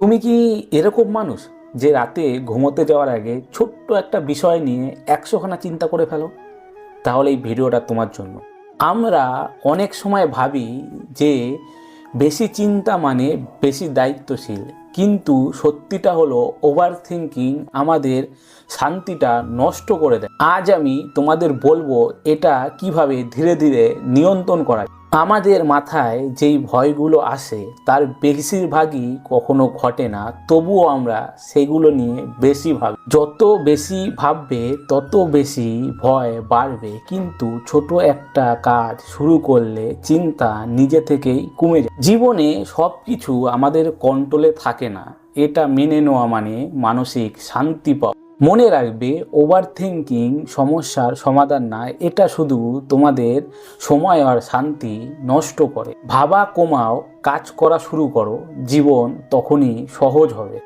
তুমি কি এরকম মানুষ যে রাতে ঘুমোতে যাওয়ার আগে ছোট্ট একটা বিষয় নিয়ে 100খানা চিন্তা করে ফেলো? তাহলে এই ভিডিওটা তোমার জন্য। আমরা অনেক সময় ভাবি যে বেশি চিন্তা মানে বেশি দায়িত্বশীল, কিন্তু সত্যিটা হলো ওভার থিঙ্কিং আমাদের শান্তিটা নষ্ট করে দেয়। আজ আমি তোমাদের বলবো এটা কিভাবে ধীরে ধীরে নিয়ন্ত্রণ করা যায়। আমাদের মাথায় যেই ভয়গুলো আসে তার বেশিরভাগই কখনো ঘটে না, তবুও আমরা সেগুলো নিয়ে বেশি ভাবি। যত বেশি ভাববে তত বেশি ভয় বাড়বে, কিন্তু ছোট একটা কাজ শুরু করলে চিন্তা নিজে থেকেই কমে যায়। জীবনে সব কিছু আমাদের কন্ট্রোলে থাকে না, এটা মেনে নেওয়া মানে মানসিক শান্তি পাওয়া। মনে রাখবে, ওভার থিঙ্কিং সমস্যার সমাধান না, এটা শুধু তোমাদের সময় আর শান্তি নষ্ট করে। ভাবা কমাও, কাজ করা শুরু করো, জীবন তখনই সহজ হবে।